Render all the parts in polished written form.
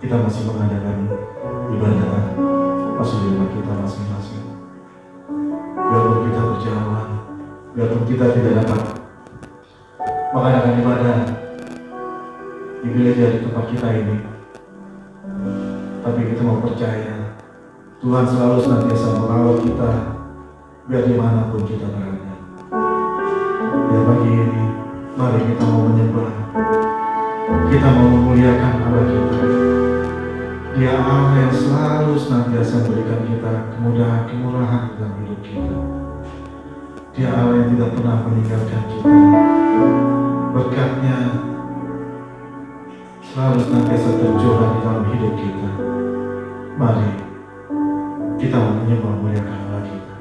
kita masih mengadakan ibadah masih di rumah kita masing-masing. Biarpun kita berjauhan, biarpun kita tidak dapat mengadakan ibadah di gereja di tempat kita ini, tapi kita mau percaya Tuhan selalu senantiasa mengawal kita biar dimanapun kita berada. Ya, pagi ini mari kita mau menyembah, kita mau memuliakan Allah kita. Dia Allah yang selalu senantiasa memberikan kita kemudahan-kemudahan dalam hidup kita. Dia Allah yang tidak pernah meninggalkan kita. Berkatnya selalu senantiasa tercurah di dalam hidup kita. Mari kita mau menyembah memuliakan Allah kita.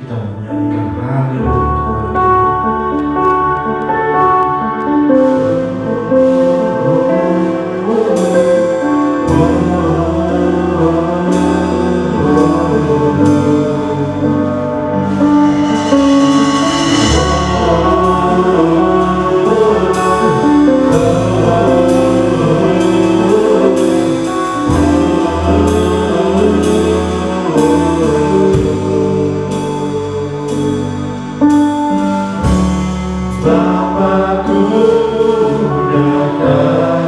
Kita mau menyanyikan haleluya untuk Allah kita. Bapakku datang.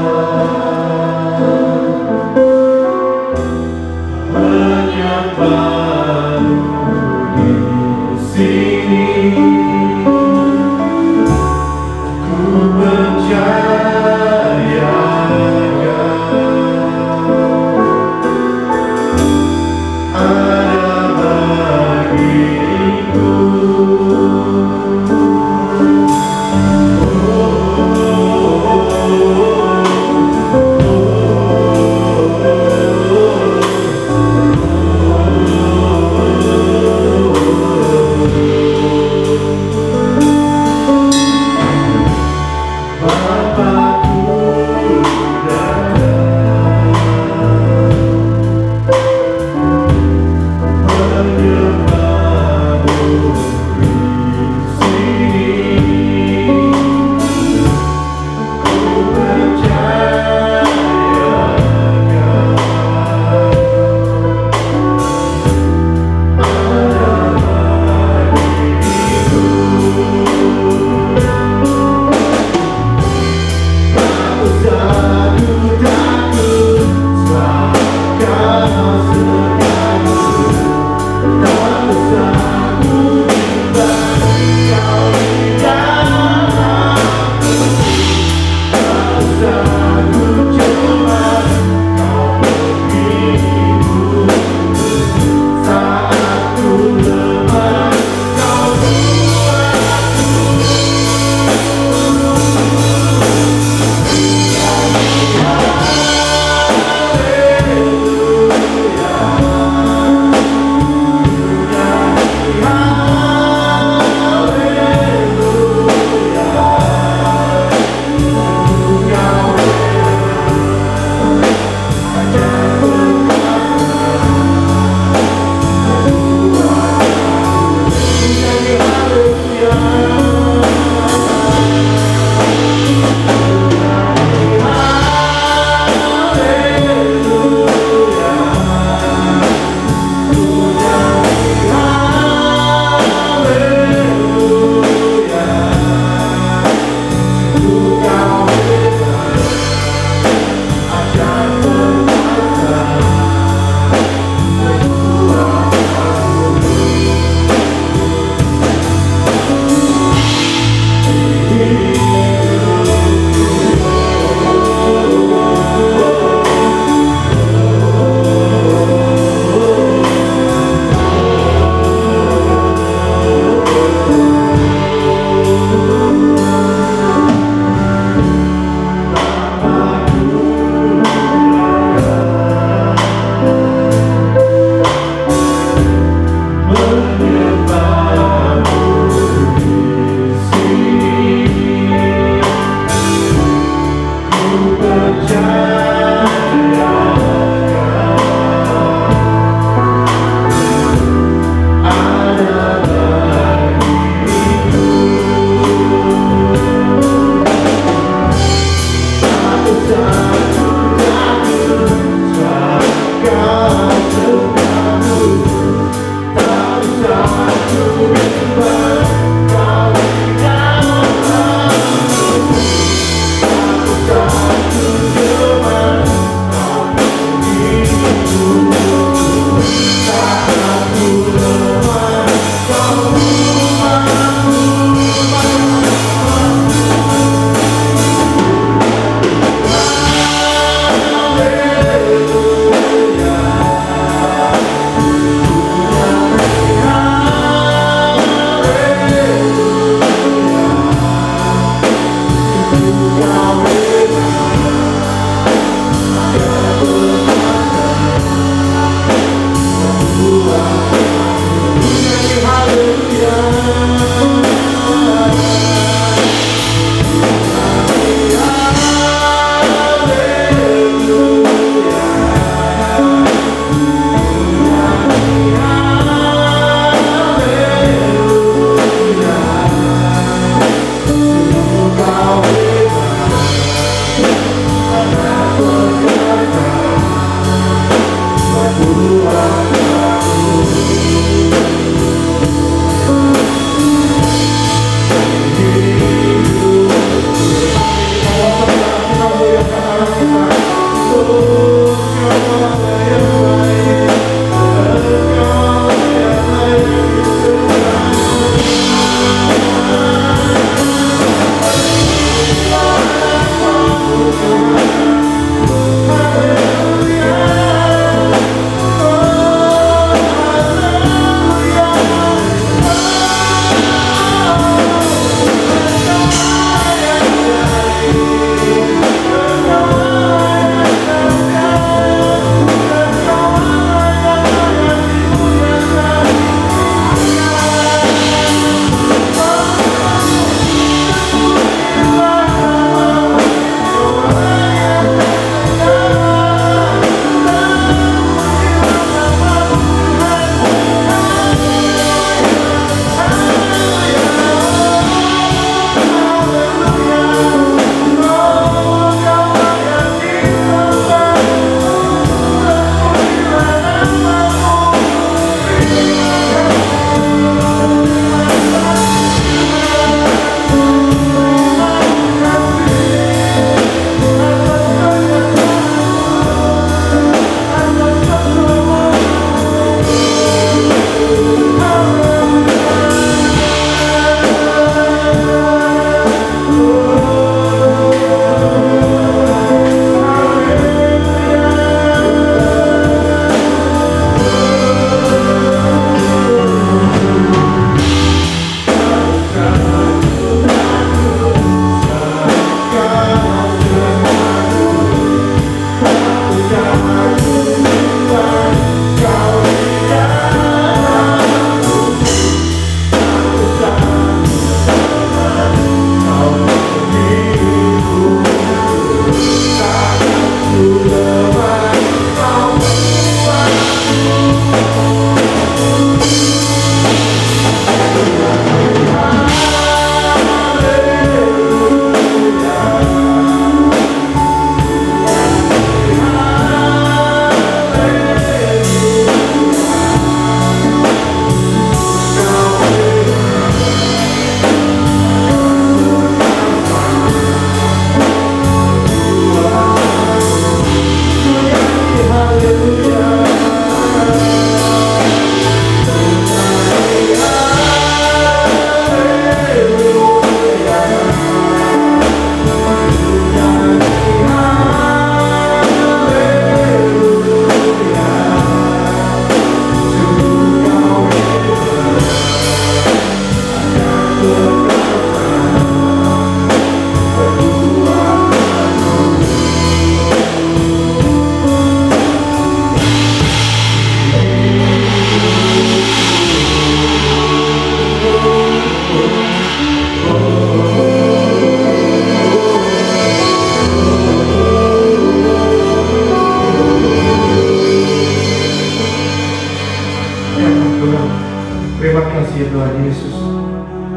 Tuhan Yesus,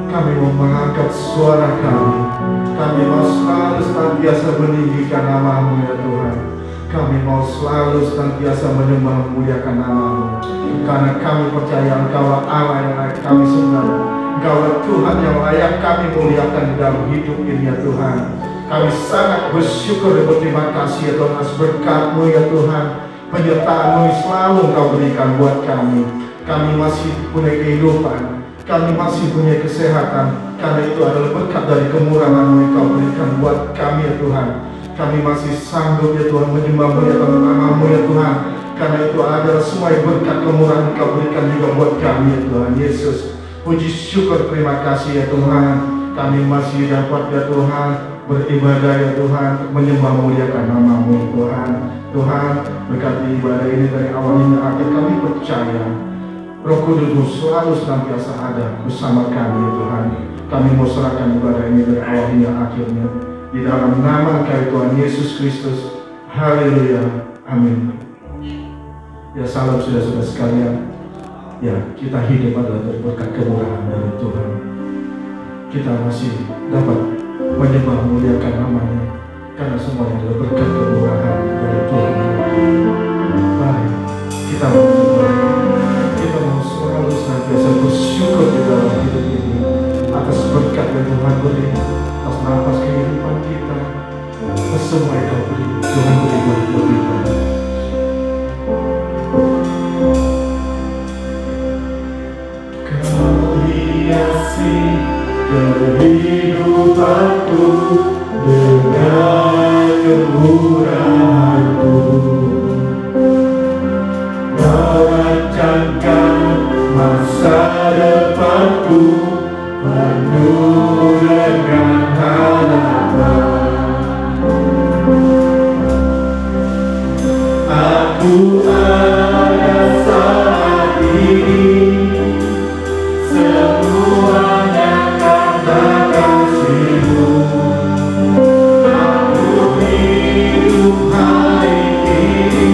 kami mau mengangkat suara kami. Kami mau selalu senantiasa meninggikan nama-Mu ya Tuhan. Kami mau selalu senantiasa menyembah memuliakan nama-Mu, karena kami percaya Engkau Allah yang layak kami sembah. Engkau Tuhan yang layak kami muliakan di dalam hidup ini ya Tuhan. Kami sangat bersyukur dan berterima kasih ya Tuhan atas berkat-Mu ya Tuhan. Penyertaan-Mu selalu Engkau berikan buat kami. Kami masih punya kehidupan, kami masih punya kesehatan, karena itu adalah berkat dari kemurahan-Mu yang Kau berikan buat kami ya Tuhan. Kami masih sanggup ya Tuhan menyembah muliakan nama-Mu ya Tuhan, karena itu adalah semua berkat kemurahan yang Kau berikan juga buat kami ya Tuhan Yesus. Puji syukur terima kasih ya Tuhan. Kami masih dapat ya Tuhan beribadah ya Tuhan, menyembah muliakan nama-Mu ya Tuhan. Tuhan, berkati ibadah ini dari awal hingga akhir. Kami percaya Roh Kudus-Mu selalu senantiasa ada bersama kami ya Tuhan. Kami mau serahkan ibadah ini dari awal hingga akhirnya di dalam nama Engkau Tuhan Yesus Kristus. Haleluya, amin. Ya salam saudara-saudara sekalian. Ya, kita hidup adalah dari berkat kemurahan dari Tuhan. Kita masih dapat menyembah muliakan nama-Nya, karena semuanya adalah berkat kemurahan dari Tuhan. Mari kita mau selalu senantiasa bersyukur di dalam hidup ini atas berkat yang Tuhan beri, atas nafas kehidupan kita, atas semua yang Kau beri. Tuhan beri buat kita. Kau hiasi kehidupanku dengan kemurahan-Mu. Kau rancangkan masa depanku penuh dengan harapan. Aku ada saat ini, semuanya karena kasih-Mu. Aku hidup hari ini,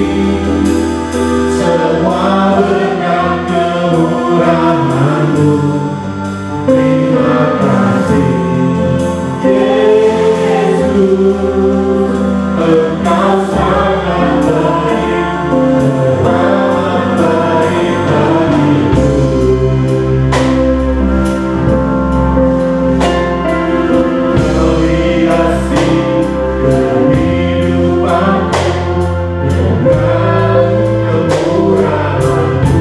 semua berkat kemurahan-Mu. Terima kasih Yesus, Engkau sangat baik, amat baik bagiku. Kau hiasi kehidupanku dengan kemurahan-Mu.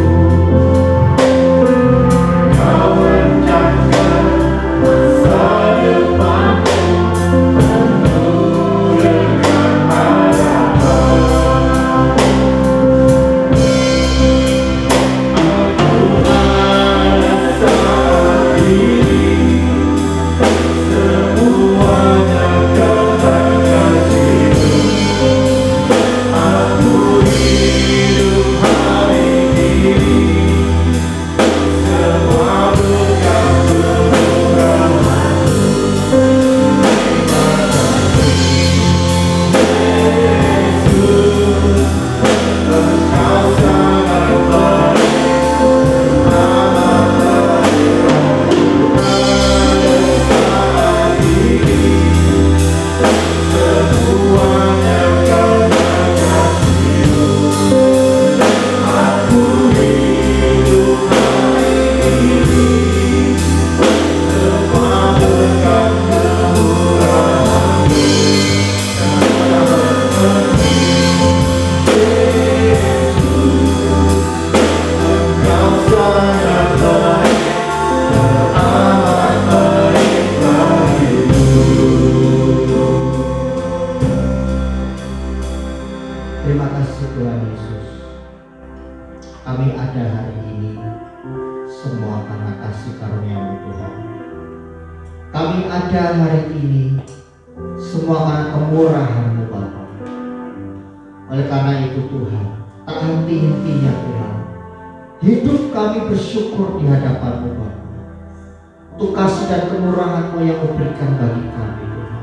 Kau rencanakan masa depanku penuh dengan harapan. Aku ada saat ini, semuanya karena kasih-Mu. Aku hidup hari ini, semua berkat kemurahan-Mu. Terima kasih Yesus, Engkau sangat baik, amat baik. Pada saat ini, semuanya karena kasih-Mu. Aku hidup hari ini, semua berkat kemurahan-Mu. Engkau sangat baik, amat baik bagiku. Terima kasih Tuhan Yesus. Kami ada hari ini semua karena kasih karunia-Mu Tuhan. Kami ada hari ini semua karena kemurahan-Mu Bapa. Oleh karena itu Tuhan, tak henti-hentinya Tuhan, hidup kami bersyukur di hadapan-Mu Bapa, untuk kasih dan kemurahan-Mu yang Mu berikan bagi kami Tuhan.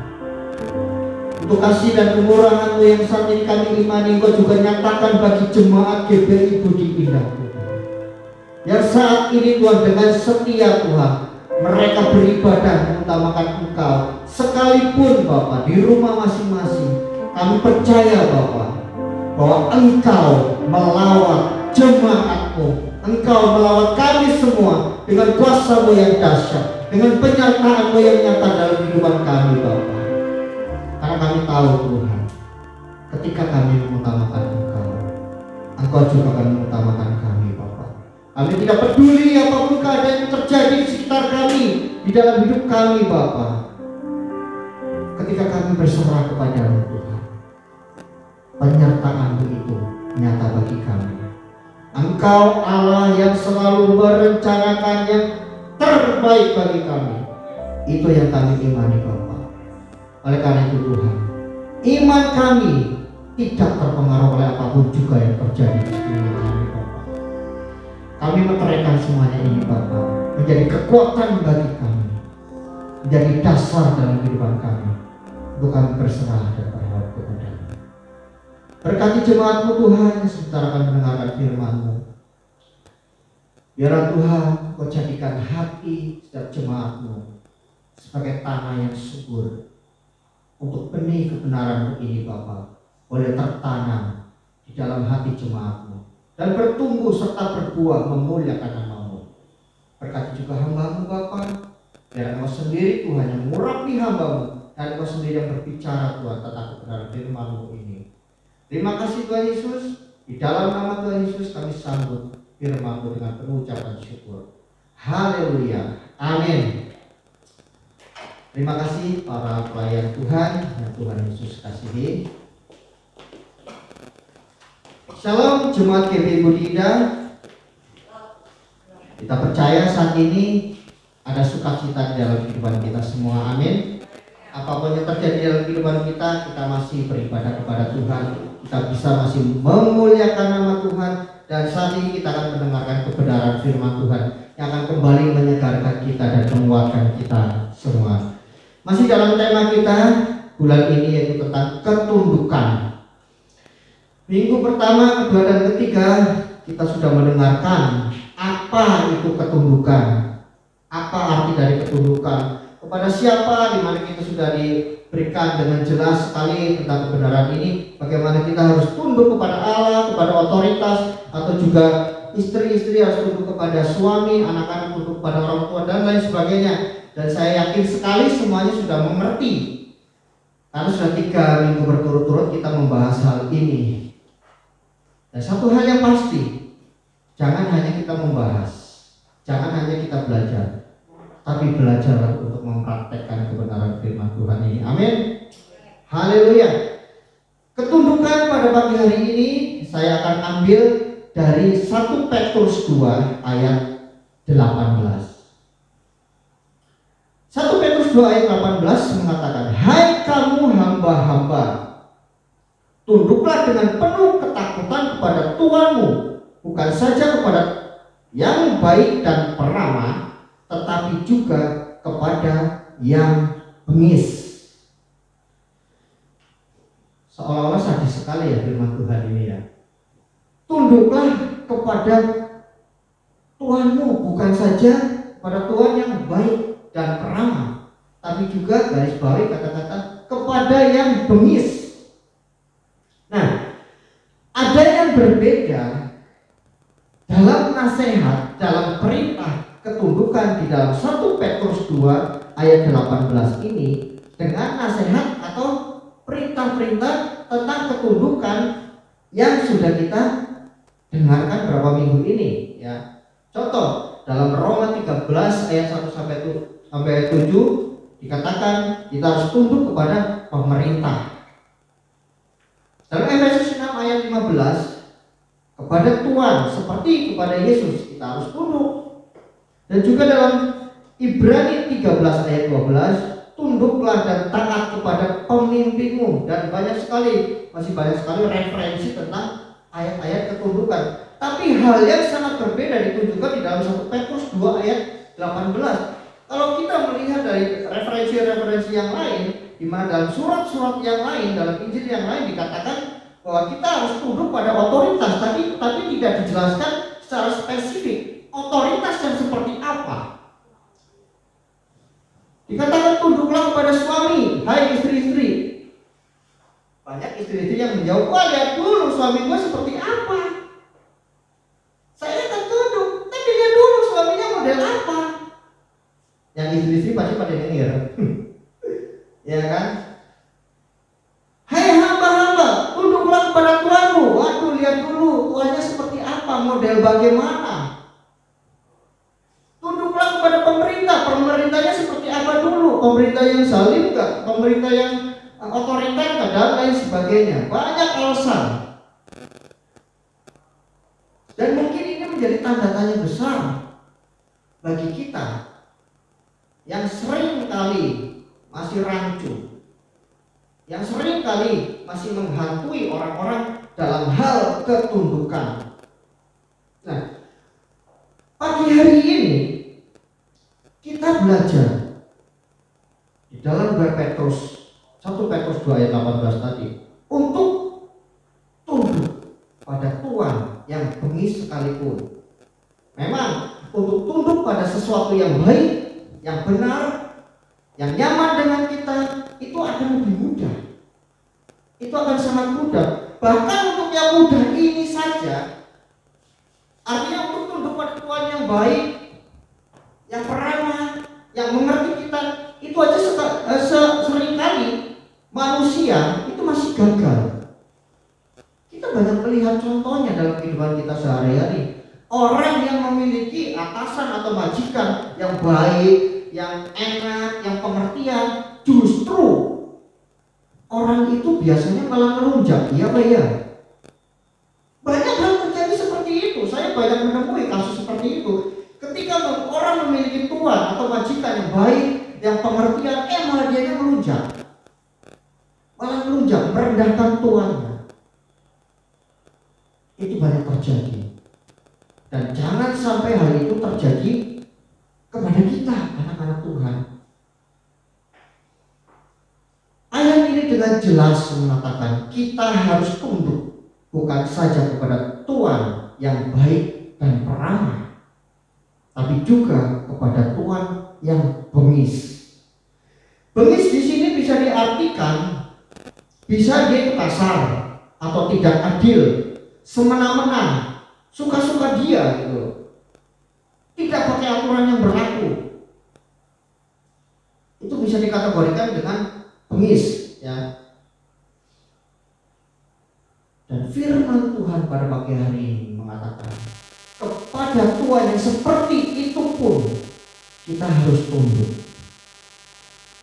Untuk kasih dan kemurahan-Mu yang saat ini kami imani, Engkau juga nyatakan bagi jemaat GBI Budi Indah Tuhan. yang saat ini Tuhan dengan setia Tuhan mereka beribadah mengutamakan Engkau, sekalipun Bapa di rumah masing-masing. Kami percaya Bapa bahwa Engkau melawat jemaat-Mu, Engkau melawat kami semua dengan kuasa-Mu yang dahsyat, dengan penyertaan-Mu yang nyata dalam kehidupan kami Bapa. Karena kami tahu Tuhan, ketika kami mengutamakan Engkau, Engkau juga akan mengutamakan kami Bapa. Kami tidak peduli apapun keadaan yang terjadi di sekitar kami, di dalam hidup kami Bapa. Ketika kami berserah kepada-Mu Tuhan, penyertaan-Mu itu nyata bagi kami. Engkau Allah yang selalu merencanakan yang terbaik bagi kami. Itu yang kami imani Bapa. Oleh karena itu Tuhan, iman kami tidak terpengaruh oleh apapun juga yang terjadi di sekeliling kami Bapa. Kami meteraikan semuanya ini Bapa menjadi kekuatan bagi kami, menjadi dasar dalam kehidupan kami untuk kami berserah dan berharap kepada-Mu. Berkati jemaat-Mu Tuhan yang sebentar akan mendengarkan firman-Mu. Biarlah Tuhan Kau jadikan hati setiap jemaat-Mu sebagai tanah yang subur untuk benih kebenaran ini Bapa boleh tertanam di dalam hati jemaat-Mu dan bertumbuh serta berbuah memuliakan nama-Mu. Berkati juga hamba-Mu Bapa, biar Engkau sendiri Tuhan yang mengurapi hamba-Mu dan Engkau sendiri yang berbicara Tuhan tentang kebenaran firman-Mu ini. Terima kasih Tuhan Yesus. Di dalam nama Tuhan Yesus kami sambut firman-Mu dengan penuh ucapan syukur. Haleluya. Amin. Terima kasih para pelayan Tuhan yang Tuhan Yesus kasihi. Shalom jemaat GBI Budidah. Kita percaya saat ini ada sukacita di dalam kehidupan kita semua. Amin. Apapun yang terjadi dalam kehidupan kita, kita masih beribadah kepada Tuhan. Kita bisa masih memuliakan nama Tuhan. Dan saat ini kita akan mendengarkan kebenaran firman Tuhan yang akan kembali menyegarkan kita dan menguatkan kita semua. Masih dalam tema kita bulan ini yaitu tentang ketundukan. Minggu pertama, kedua, dan ketiga kita sudah mendengarkan apa itu ketundukan. Apa arti dari ketundukan? Kepada siapa, di mana kita sudah diberikan dengan jelas sekali tentang kebenaran ini. Bagaimana kita harus tunduk kepada Allah, kepada otoritas, atau juga istri-istri harus tunduk kepada suami, anak-anak tunduk kepada orang tua, dan lain sebagainya. Dan saya yakin sekali semuanya sudah mengerti, karena sudah 3 minggu berturut-turut kita membahas hal ini. Dan satu hal yang pasti, jangan hanya kita membahas, jangan hanya kita belajar, tapi belajar untuk mempraktekkan kebenaran firman Tuhan ini. Amin. Haleluya. Ketundukan pada pagi hari ini saya akan ambil dari 1 Petrus 2 ayat 18. 1 Petrus 2 ayat 18 mengatakan, "Hai kamu hamba-hamba, tunduklah dengan penuh ketakutan kepada Tuhanmu, bukan saja kepada yang baik dan peramah, tetapi juga kepada yang bengis." Seolah-olah sadis sekali ya firman Tuhan ini ya. Tunduklah kepada Tuhanmu, bukan saja kepada Tuhan yang baik dan peramah, tapi juga garis bawahi kata-kata kepada yang bengis. Nah, ada yang berbeda dalam nasihat, dalam perintah ketundukan di dalam 1 Petrus 2 ayat 18 ini dengan nasihat atau perintah-perintah tentang ketundukan yang sudah kita dengarkan berapa minggu ini ya. Contoh dalam Roma 13 ayat 1 sampai 7 dikatakan kita harus tunduk kepada pemerintah. Dalam Efesus 6 ayat 15 kepada Tuhan seperti kepada Yesus kita harus tunduk. Dan juga dalam Ibrani 13 ayat 12 tunduklah dan taat kepada pemimpinmu. Dan masih banyak sekali referensi tentang ayat-ayat ketundukan. Tapi hal yang sangat berbeda ditunjukkan di dalam 1 Petrus 2 ayat 18. Kalau kita melihat dari referensi-referensi yang lain, di mana dalam surat-surat yang lain, dalam Injil yang lain dikatakan bahwa kita harus tunduk pada otoritas, tapi tidak dijelaskan secara spesifik yang seperti apa? Dikatakan tunduklah kepada suami, hai istri-istri. Banyak istri-istri yang menjawab, wah lihat dulu suami gue seperti apa. Saya akan tunduk, tapi lihat dulu suaminya model apa. Yang istri-istri pasti pada denger. Ya kan? Hai hamba-hamba, tunduklah kepada Tuhanmu. Waduh, lihat dulu tuannya seperti apa, model bagaimana. Tunduklah kepada pemerintah, pemerintahnya seperti apa dulu, pemerintah yang zalim enggak, pemerintah yang otoriter enggak, dan lain sebagainya. Banyak alasan. Dan mungkin ini menjadi tanda tanya besar bagi kita yang sering kali masih rancu, yang sering kali masih menghantui orang-orang dalam hal ketundukan. Nah, pagi hari ini kita belajar di dalam 1 Petrus 2 ayat 18 tadi untuk tunduk pada Tuhan yang bengis sekalipun. Memang untuk tunduk pada sesuatu yang baik, yang benar, yang nyaman dengan kita, itu akan lebih mudah. Itu akan sangat mudah. Bahkan untuk yang mudah ini saja, artinya untuk tunduk pada Tuhan yang baik, yang peramah, yang mengerti kita, itu aja seringkali manusia itu masih gagal. Kita banyak melihat contohnya dalam kehidupan kita sehari-hari. Orang yang memiliki atasan atau majikan yang baik, yang enak, yang pengertian, justru orang itu biasanya malah melunjak. Iya Pak ya? Banyak hal terjadi seperti itu. Saya banyak menemui kasus seperti itu. Ketika orang memiliki tuan atau majikan yang baik, yang pengertian, malah dia melunjak. Malah melunjak, merendahkan tuannya. Itu banyak terjadi. Dan jangan sampai hal itu terjadi kepada kita, anak-anak Tuhan. Ayat ini dengan jelas mengatakan kita harus tunduk bukan saja kepada Tuhan yang baik dan peramah, tapi juga kepada Tuhan yang bengis. Bengis di sini bisa diartikan, bisa dia kasar atau tidak adil, semena-mena, suka-suka dia gitu, tidak pakai aturan yang berlaku. Itu bisa dikategorikan dengan bengis, ya. Dan firman Tuhan pada pagi hari ini mengatakan kepada Tuhan yang seperti itu pun kita harus tunduk.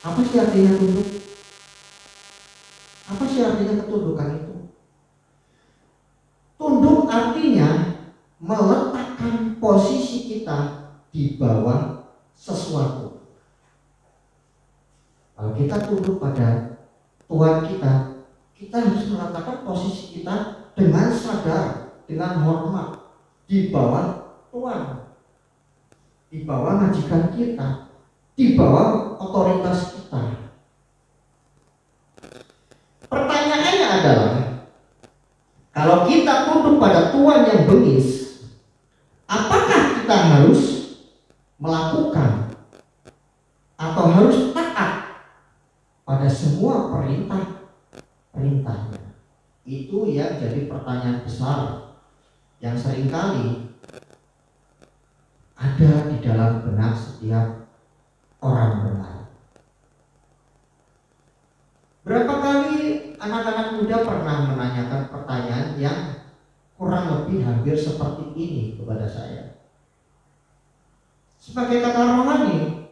Apa sih artinya tunduk? Apa sih artinya ketundukan itu? Tunduk artinya meletakkan posisi kita di bawah sesuatu. Kalau kita tunduk pada Tuhan kita, kita harus meletakkan posisi kita dengan sadar, dengan hormat di bawah Tuhan, di bawah majikan kita, di bawah otoritas kita. Pertanyaannya adalah, kalau kita tunduk pada Tuhan yang bengis, apakah kita harus melakukan atau harus taat pada semua perintahnya? Itu yang jadi pertanyaan besar yang seringkali ada di dalam benak setiap orang benar. Berapa kali anak-anak muda pernah menanyakan pertanyaan yang kurang lebih hampir seperti ini kepada saya. Sebagai kakak rohani,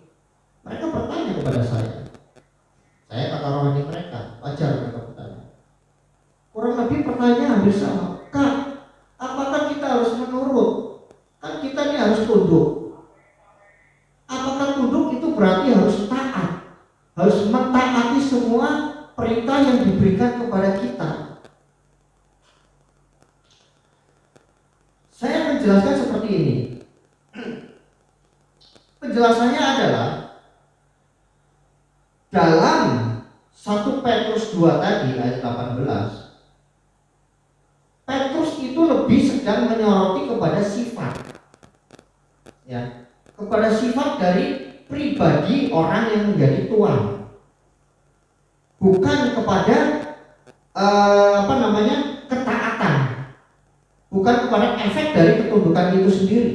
mereka bertanya kepada saya kakak rohani mereka, wajar mereka bertanya. Kurang lebih pertanyaan hampir sama. Kak, apakah kita harus menurut? Kan kita ini harus tunduk. Apakah tunduk itu berarti harus taat? Harus mentaati semua perintah yang diberikan kepada kita? Saya menjelaskan seperti ini. Penjelasannya adalah dalam 1 Petrus 2 tadi ayat 18, Petrus itu lebih sedang menyoroti kepada sifat, ya, kepada sifat dari pribadi orang yang menjadi tuan, bukan kepada ketaatan, bukan kepada efek dari ketundukan itu sendiri,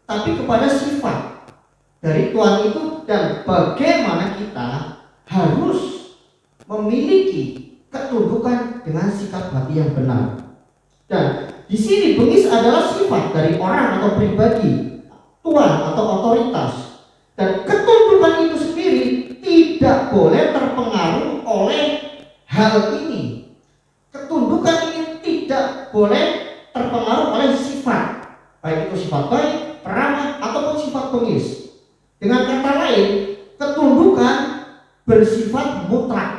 tapi kepada sifat dari tuan itu dan bagaimana kita harus memiliki ketundukan dengan sikap hati yang benar. Dan di sini bengis adalah sifat dari orang atau pribadi, tuan atau otoritas. Dan ketundukan itu sendiri tidak boleh terpengaruh oleh hal ini. Ketundukan ini tidak boleh terpengaruh oleh sifat, baik itu sifat baik, peramah, ataupun sifat bengis. Dengan kata lain, ketundukan bersifat mutlak,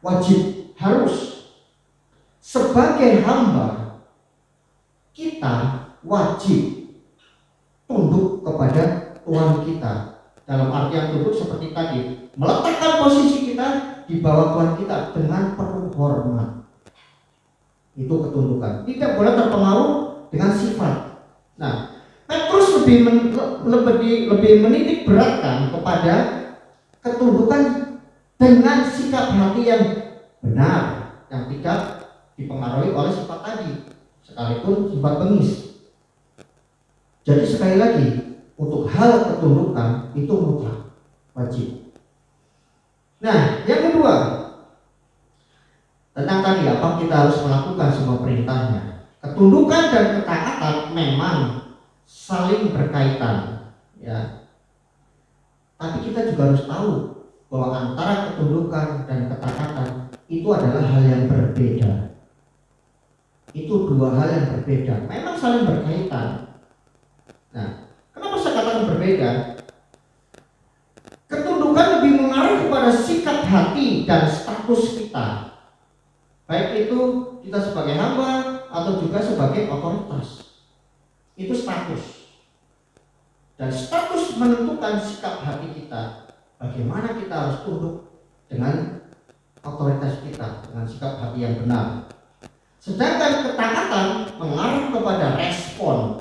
wajib, harus. Sebagai hamba, kita wajib tunduk kepada Tuhan kita. Dalam artian tunduk seperti tadi, meletakkan posisi kita di bawah Tuhan kita dengan penuh hormat. Itu ketundukan. Tidak boleh terpengaruh dengan sifat. Nah, Petrus lebih menitik beratkan kepada ketundukan dengan sikap hati yang benar, yang tidak dipengaruhi oleh sifat tadi, sekalipun sifat bengis. Jadi sekali lagi, untuk hal ketundukan itu mutlak, wajib. Nah, yang kedua, tentang tadi apa kita harus melakukan semua perintahnya. Ketundukan dan ketaatan memang saling berkaitan, ya. Tapi kita juga harus tahu bahwa antara ketundukan dan ketaatan itu adalah hal yang berbeda. Itu dua hal yang berbeda. Memang saling berkaitan. Nah, kenapa saya katakan berbeda? Ketundukan lebih mengarah kepada sikap hati dan status kita. Baik itu kita sebagai hamba atau juga sebagai otoritas. Itu status. Dan status menentukan sikap hati kita. Bagaimana kita harus tunduk dengan otoritas kita, dengan sikap hati yang benar. Sedangkan ketaatan mengarah kepada respon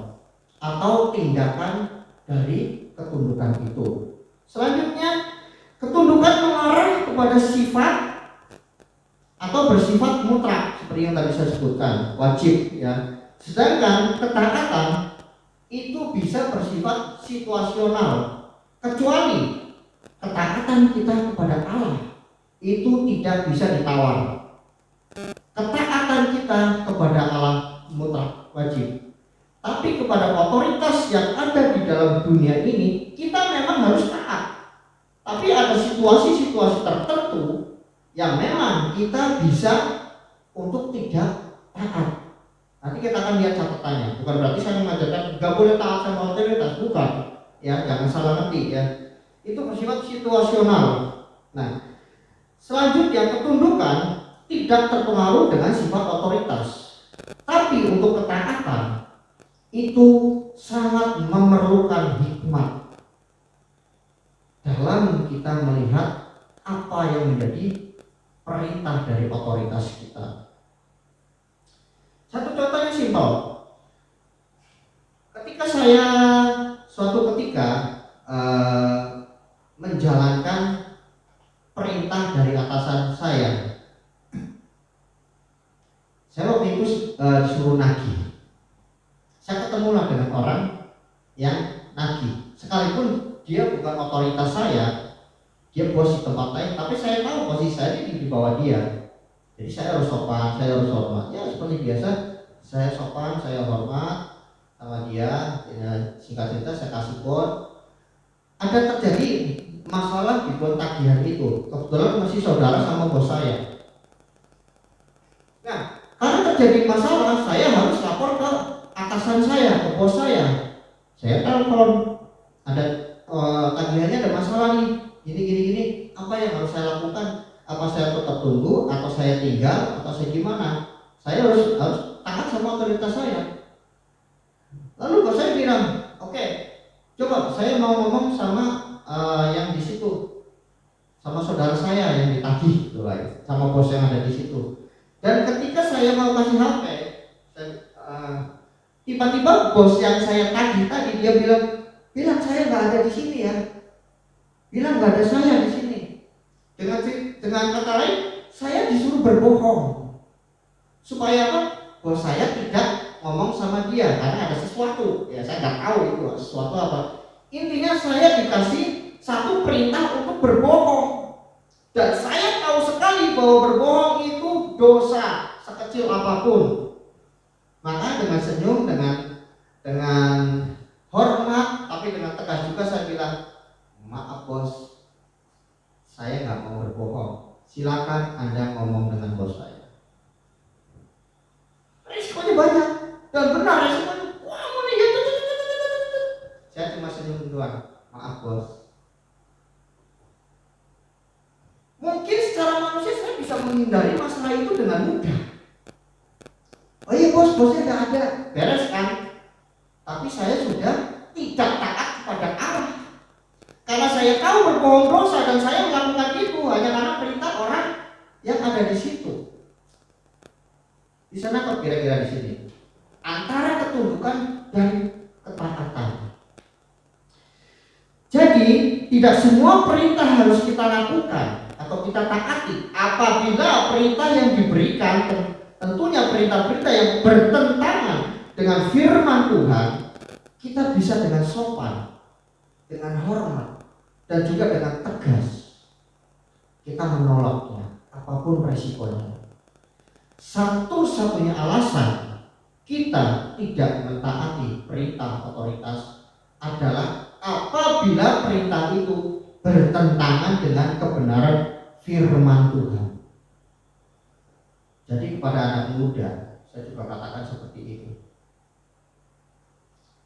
atau tindakan dari ketundukan itu. Selanjutnya, ketundukan mengarah kepada sifat atau bersifat mutlak seperti yang tadi saya sebutkan, wajib, ya. Sedangkan ketaatan itu bisa bersifat situasional, kecuali ketaatan kita kepada Allah itu tidak bisa ditawar. Ketaatan kita kepada Allah mutlak, wajib. Tapi kepada otoritas yang ada di dalam dunia ini, kita memang harus taat. Tapi ada situasi-situasi tertentu yang memang kita bisa untuk tidak taat. Nanti kita akan lihat catatannya. Bukan berarti saya mengajarkan nggak boleh taat sama otoritas, bukan. Ya, jangan salah ngerti ya. Itu bersifat situasional. Nah, selanjutnya ketundukan tidak terpengaruh dengan sifat otoritas. Tapi untuk ketaatan itu sangat memerlukan hikmat dalam kita melihat apa yang menjadi perintah dari otoritas kita. Satu contohnya simpel. Ketika saya suatu ketika menjalankan perintah dari atasan saya waktu itu disuruh nagih. Saya ketemulah dengan orang yang nagih, sekalipun dia bukan otoritas saya, dia bos di tempat lain, tapi saya tahu posisi saya di bawah dia. Jadi saya harus sopan, saya harus hormat. Ya seperti biasa, saya sopan, saya hormat sama dia. Ya, singkat cerita saya kasih bon. Ada terjadi masalah di bon tagihan itu. Kebetulan masih saudara sama bos saya. Nah, karena terjadi masalah, saya harus lapor ke atasan saya, ke bos saya. Saya telepon, ada tagihannya ada masalah nih, gini. Apa yang harus saya lakukan? Apa saya tetap tunggu, atau saya tinggal, atau saya gimana? Saya harus taat sama otoritas saya. Lalu bos saya bilang, oke, coba saya mau ngomong sama yang di situ, sama saudara saya yang ditagih, gitu lah, sama bos yang ada di situ. Dan ketika saya mau kasih HP, tiba-tiba bos yang saya tagih tadi dia bilang, bilang saya nggak ada di sini ya, bilang nggak ada saya di sini. Dengan kata lain, saya disuruh berbohong supaya apa? Bahwa saya tidak ngomong sama dia karena ada sesuatu. Ya saya nggak tahu itu sesuatu apa. Intinya saya dikasih satu perintah untuk berbohong. Dan saya tahu sekali bahwa berbohong itu dosa sekecil apapun. Maka dengan senyum, dengan hormat, tapi dengan tegas juga saya bilang, maaf bos, saya nggak mau berbohong. Silakan Anda ngomong dengan bos saya. Resikonya banyak dan benar resikonya. Wah, saya cuma senyum doang. Maaf bos. Mungkin secara manusia saya bisa menghindari masalah itu dengan mudah. Oh iya bosnya nggak ada, beres kan? Tapi saya sudah tidak taat kepada Allah. Karena saya tahu berbohong dosa dan saya melakukan itu hanya karena perintah orang yang ada di situ. Di sana kok kira-kira di sini? Antara ketundukan dan ketaatan. Jadi tidak semua perintah harus kita lakukan atau kita taati. Apabila perintah yang diberikan, tentunya perintah-perintah yang bertentangan dengan firman Tuhan, kita bisa dengan sopan, dengan hormat, dan juga dengan tegas kita menolaknya, apapun resikonya. Satu-satunya alasan kita tidak mentaati perintah otoritas adalah apabila perintah itu bertentangan dengan kebenaran firman Tuhan. Jadi kepada anak muda, saya juga katakan seperti ini.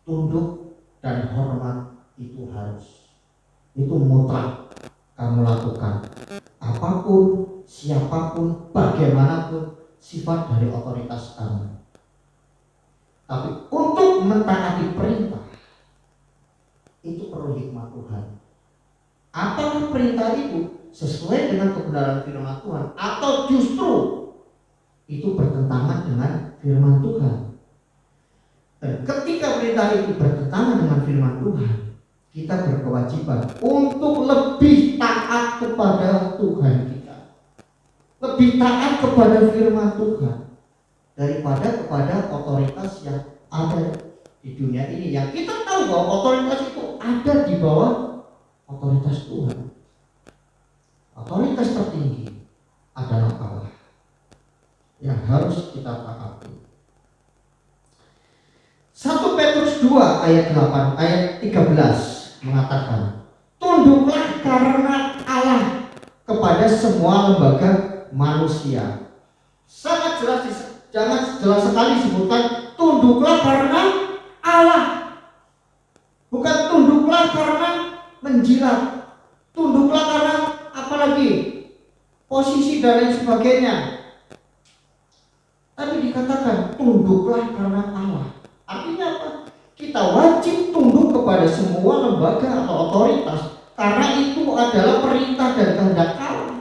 Tunduk dan hormat itu harus. Itu mutlak kamu lakukan. Apapun, siapapun, bagaimanapun sifat dari otoritas kamu. Tapi untuk mentaati perintah itu perlu hikmat Tuhan. Apakah perintah itu sesuai dengan kebenaran firman Tuhan atau justru itu bertentangan dengan firman Tuhan? Dan ketika perintah itu bertentangan dengan firman Tuhan, kita berkewajiban untuk lebih taat kepada Tuhan kita, lebih taat kepada firman Tuhan daripada kepada otoritas yang ada di dunia ini, yang kita tahu bahwa otoritas itu ada di bawah otoritas Tuhan. Otoritas tertinggi adalah Allah yang harus kita taati. 1 Petrus 2 ayat 13 mengatakan, tunduklah karena Allah kepada semua lembaga manusia. Sangat jelas sekali disebutkan tunduklah karena Allah. Bukan tunduklah karena menjilat, tunduklah karena apalagi posisi dan lain sebagainya. Tapi dikatakan tunduklah karena Allah. Artinya apa? Kita wajib tunduk kepada semua lembaga atau otoritas karena itu adalah perintah dan kehendak Allah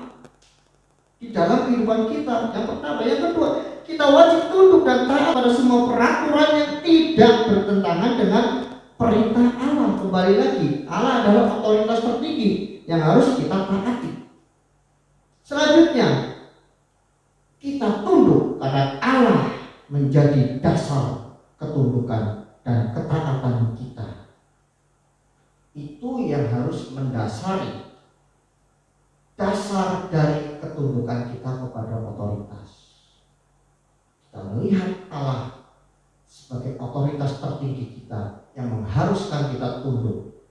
di dalam kehidupan kita. Yang pertama, yang kedua, kita wajib tunduk dan taat pada semua peraturan yang tidak bertentangan dengan perintah Allah. Kembali lagi, Allah adalah otoritas tertinggi yang harus kita taati. Selanjutnya, kita tunduk karena Allah menjadi dasar ketundukan dan ketaatan kita. Itu yang harus mendasari dasar dari ketundukan kita kepada otoritas. Kita melihat Allah sebagai otoritas tertinggi kita yang mengharuskan kita tunduk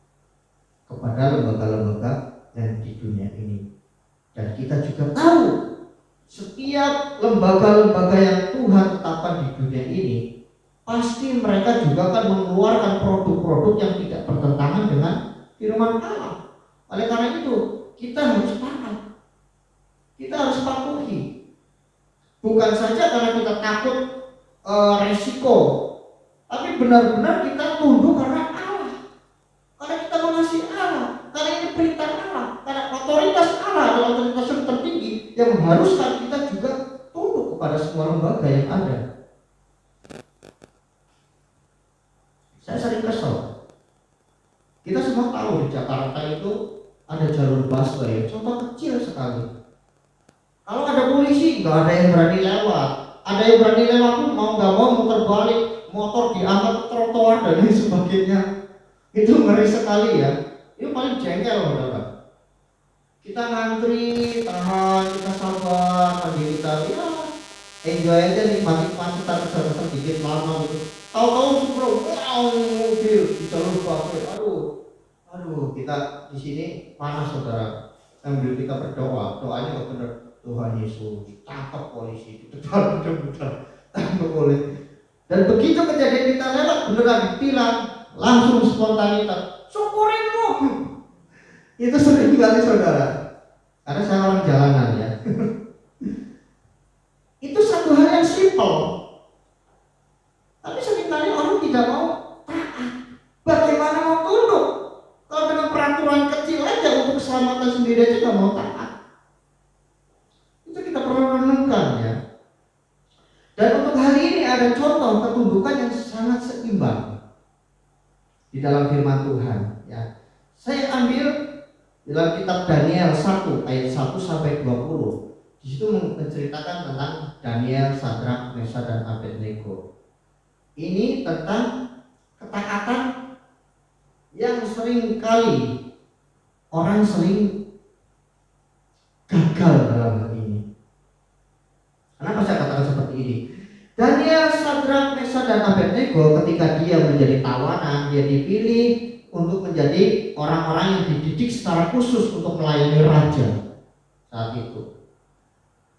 kepada lembaga-lembaga yang di dunia ini. Dan kita juga tahu setiap lembaga-lembaga yang Tuhan tetapkan di dunia ini, pasti mereka juga akan mengeluarkan produk-produk yang tidak bertentangan dengan firman Allah. Oleh karena itu, kita harus taat. Kita harus patuhi. Bukan saja karena kita takut resiko, tapi benar-benar kita tunduk karena Allah. Karena kita mengasihi Allah. Karena ini perintah Allah. Karena otoritas Allah adalah otoritas yang tertinggi yang mengharuskan kita juga tunduk kepada semua lembaga yang ada. Saya sering kesel semua tahu di Jakarta itu ada jalur busway, contoh kecil sekali. Kalau ada polisi nggak ada yang berani lewat, ada yang berani lewat pun mau nggak mau muter balik, motor diangkat ke trotoar dan lain sebagainya. Itu ngeri sekali ya. Itu paling jengkel saudara. Kita ngantri, tahan, kita sabar, nanti kita ya enjoy aja, nikmati kemacetan besar-besar dikit lama gitu. Tahu-tahu bro, wow, mobil di jalur busway, aduh, kita di sini panas saudara. Sambil kita berdoa, doanya nggak benar. Tuhan Yesus, tangkap polisi di depan, mudah-mudahan tangkap polisi. Dan begitu kejadian kita lewat, beneran ditilang, langsung spontanitas, syukurin lu. Itu sering kali saudara, karena saya orang jalanan ya. Itu satu hal yang simpel, tapi seringkali orang tidak mau taat. Bagaimana mau tunduk kalau dengan peraturan kecil aja untuk keselamatan sendiri aja nggak mau taat? Itu kita perlu renungkan ya. Dan untuk hari ini ada contoh ketundukan yang sangat seimbang di dalam firman Tuhan ya. Saya ambil dalam kitab Daniel 1 ayat 1 sampai 20. Di situ menceritakan tentang Daniel, Sadrak, Meshach dan Abednego. Ini tentang ketaatan yang sering kali orang sering gagal dalam hal ini. Kenapa saya katakan seperti ini? Daniel, Sadrak, Meshach dan Abednego ketika dia menjadi tawanan, dia dipilih untuk menjadi orang-orang yang dididik secara khusus untuk melayani raja saat itu.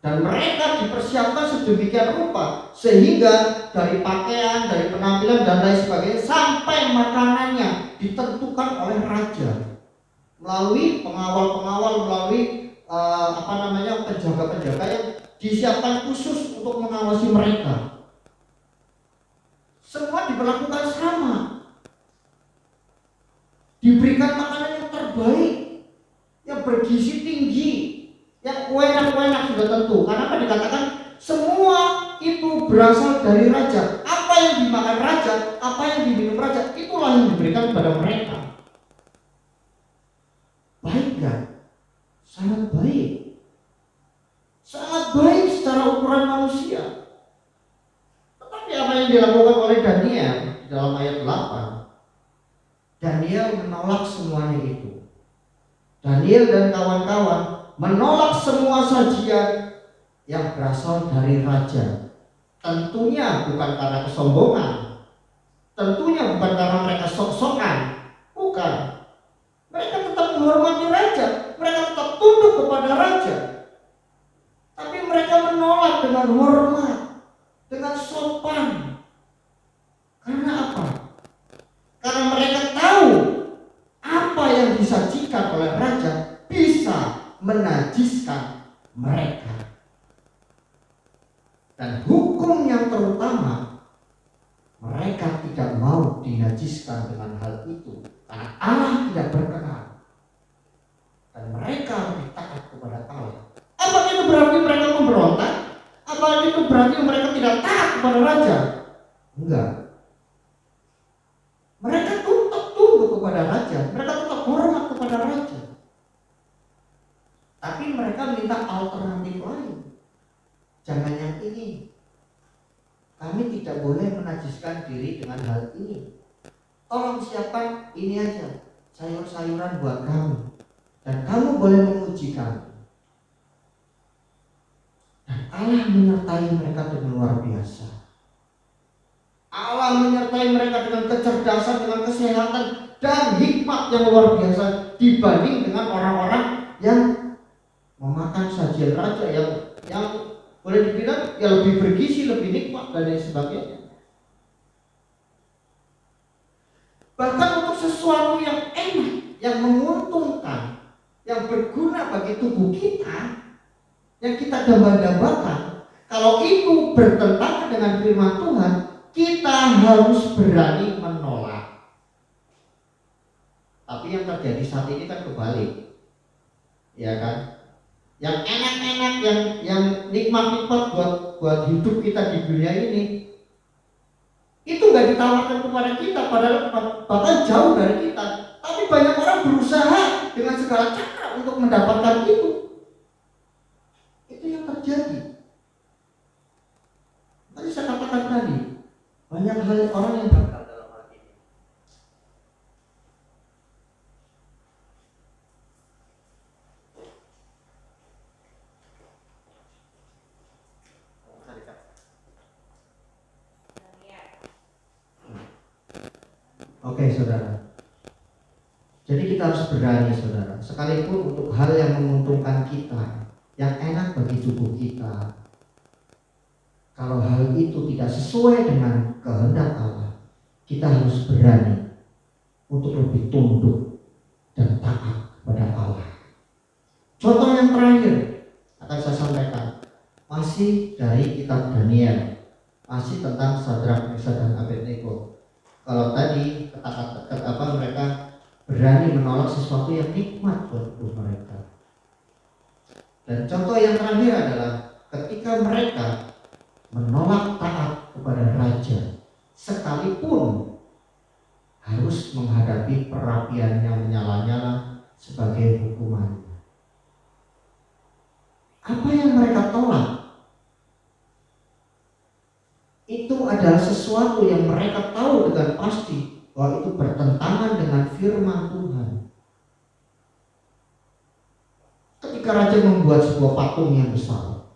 Dan mereka dipersiapkan sedemikian rupa sehingga dari pakaian, dari penampilan dan lain sebagainya sampai makanannya ditentukan oleh raja melalui pengawal-pengawal, melalui penjaga-penjaga yang disiapkan khusus untuk mengawasi mereka. Semua diperlakukan sama, diberikan makanan yang terbaik, yang bergizi tinggi, yang enak-enak sudah tentu. Karena apa dikatakan semua itu berasal dari raja. Apa yang dimakan raja, apa yang diminum raja, itulah yang diberikan kepada mereka. Baik kan? Sangat baik. Sangat baik secara ukuran manusia. Tetapi apa yang dilakukan oleh Daniel dalam ayat 8, Daniel menolak semuanya itu. Daniel dan kawan-kawan menolak semua sajian yang berasal dari raja. Tentunya bukan karena kesombongan, tentunya bukan karena mereka sok-sokan, bukan. Mereka tetap menghormati raja, mereka tetap tunduk kepada raja. Tapi mereka menolak dengan hormat, dengan sopan. Karena apa? Karena mereka tahu apa yang disajikan oleh raja bisa menajiskan mereka. Dan hukum yang terutama, mereka tidak mau dinajiskan dengan hal itu karena Allah tidak berkenan. Dan mereka lebih taat kepada Allah. Apa itu berarti mereka memberontak? Apa itu berarti mereka tidak taat kepada raja? Enggak. Mereka tetap tunduk kepada raja, mereka tetap hormat kepada raja. Tapi mereka minta alternatif lain. Jangan yang ini. Kami tidak boleh menajiskan diri dengan hal ini. Tolong siapkan ini aja, sayur-sayuran buat kamu. Dan kamu boleh memuji kami. Dan Allah menyertai mereka dengan luar biasa. Allah menyertai mereka dengan kecerdasan, dengan kesehatan dan hikmat yang luar biasa dibanding dengan orang-orang yang memakan sajian raja yang boleh dibilang ya lebih bergizi, lebih nikmat dan lain sebagainya. Bahkan untuk sesuatu yang enak, yang menguntungkan, yang berguna bagi tubuh kita, yang kita dambakan, kalau itu bertentangan dengan firman Tuhan, kita harus berani menolak. Tapi yang terjadi saat ini kan kebalik, ya kan? Yang enak-enak, yang nikmat-nikmat buat hidup kita di dunia ini, itu nggak ditawarkan kepada kita, padahal bahkan jauh dari kita. Tapi banyak orang berusaha dengan segala cara untuk mendapatkan itu. Itu yang terjadi. Tadi saya katakan tadi, banyak hal orang yang gagal dalam hal ini. Oke, saudara. Jadi kita harus berani, saudara. Sekalipun untuk hal yang menguntungkan kita, yang enak bagi tubuh kita, kalau hal itu tidak sesuai dengan kehendak Allah, kita harus berani untuk lebih tunduk dan taat kepada Allah. Contoh yang terakhir akan saya sampaikan masih dari kitab Daniel, masih tentang Sadrak, Mesak, dan Abednego. Kalau tadi mereka berani menolak sesuatu yang nikmat buat tubuh mereka. Dan contoh yang terakhir adalah ketika mereka menolak taat kepada raja, sekalipun harus menghadapi perapian yang menyala-nyala sebagai hukuman. Apa yang mereka tolak itu adalah sesuatu yang mereka tahu dengan pasti bahwa itu bertentangan dengan firman Tuhan. Ketika raja membuat sebuah patung yang besar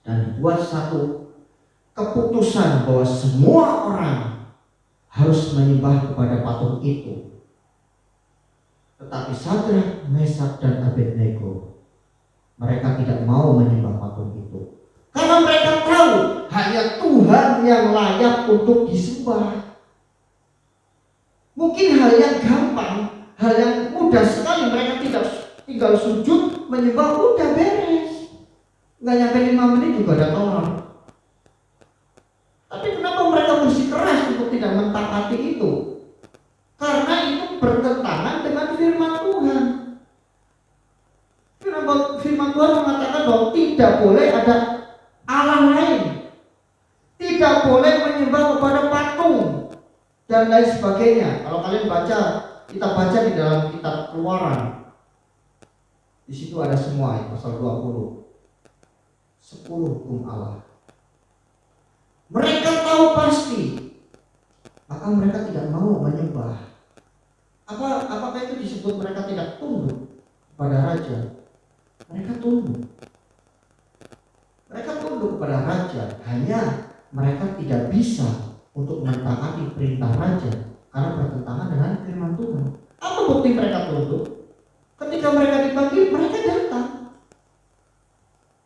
dan dibuat satu keputusan bahwa semua orang harus menyembah kepada patung itu, tetapi Sadrak, Mesak, dan Abednego mereka tidak mau menyembah patung itu karena mereka tahu hanya Tuhan yang layak untuk disembah. Mungkin hal yang gampang, hal yang mudah sekali, mereka tidak tinggal sujud menyembah, udah beres, nggak nyampe 5 menit juga ada orang. Tapi kenapa mereka bersikeras untuk tidak mentaati itu? Karena itu bertentangan dengan firman Tuhan. Firman Tuhan mengatakan bahwa tidak boleh ada Allah lain, tidak boleh menyembah kepada patung dan lain sebagainya. Kalau kalian baca, kita baca di dalam kitab Keluaran, di situ ada semua, pasal 20, 10 hukum Allah. Mereka tahu pasti, maka mereka tidak mau menyembah. Apakah itu disebut mereka tidak tunduk kepada raja? Mereka tunduk. Mereka tunduk kepada raja, hanya mereka tidak bisa untuk mentaati perintah raja karena bertentangan dengan firman Tuhan. Apa bukti mereka tunduk? Ketika mereka dipanggil, mereka datang.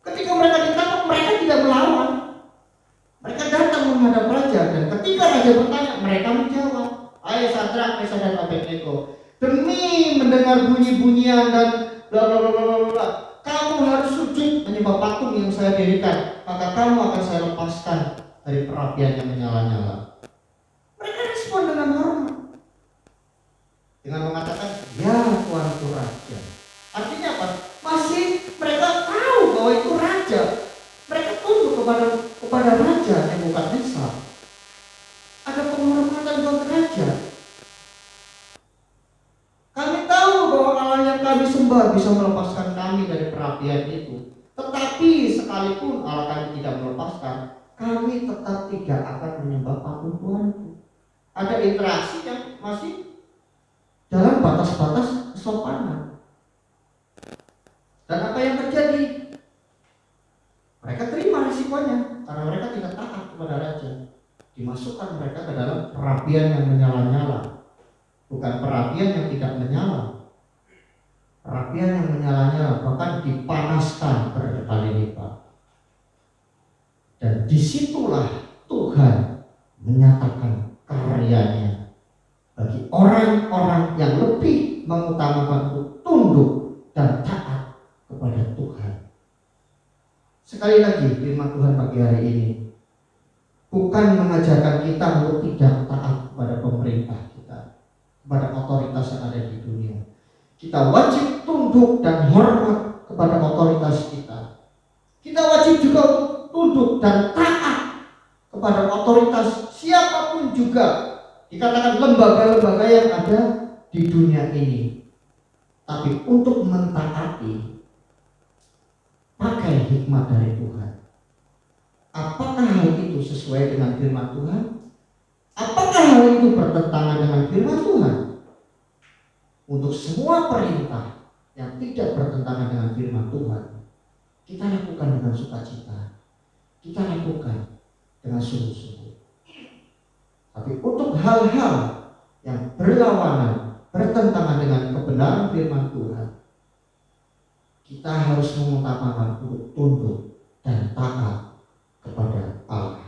Ketika mereka ditangkap, mereka tidak melawan. Mereka datang menghadap raja, dan ketika raja bertanya, mereka menjawab, "Hai Sadrak, Mesak, dan Abednego, demi mendengar bunyi-bunyian dan bla bla bla bla bla, kamu harus sujud menyembah patung yang saya dirikan, maka kamu akan saya lepaskan dari perapian yang menyala-nyala." Mereka respon dengan hormat, dengan mengatakan, "Ya Tuanku Raja." Artinya apa? Masih mereka tahu bahwa itu raja. Mereka tunduk kepada raja yang bukan Mesak. Ada penghormatan buat raja. Kami tahu bahwa Allah yang kami sembah bisa melepaskan kami dari perapian itu. Tetapi sekalipun Allah kami tidak melepaskan, kami tetap tidak akan menyembah patung Tuhanku. Ada interaksi yang masih dalam batas-batas kesopanan. Dan apa yang terjadi? Mereka terima risikonya karena mereka tidak taat kepada raja. Dimasukkan mereka ke dalam perapian yang menyala-nyala. Bukan perapian yang tidak menyala, perapian yang menyala-nyala, bahkan dipanaskan berkali lipat. Dan disitulah Tuhan menyatakan karyanya bagi orang-orang yang lebih mengutamakan untuk tunduk dan taat kepada Tuhan. Sekali lagi, firman Tuhan pagi hari ini bukan mengajarkan kita untuk tidak taat kepada pemerintah kita, kepada otoritas yang ada di dunia. Kita wajib tunduk dan hormat kepada otoritas kita. Kita wajib juga tunduk dan taat kepada otoritas siapapun juga. Dikatakan lembaga-lembaga yang ada di dunia ini, tapi untuk mentaati, pakai hikmat dari Tuhan. Apakah hal itu sesuai dengan firman Tuhan? Apakah hal itu bertentangan dengan firman Tuhan? Untuk semua perintah yang tidak bertentangan dengan firman Tuhan, kita lakukan dengan sukacita, kita lakukan dengan sungguh-sungguh. Tapi untuk hal-hal yang berlawanan, bertentangan dengan kebenaran firman Tuhan, kita harus mengutamakan untuk tunduk dan taat kepada Allah.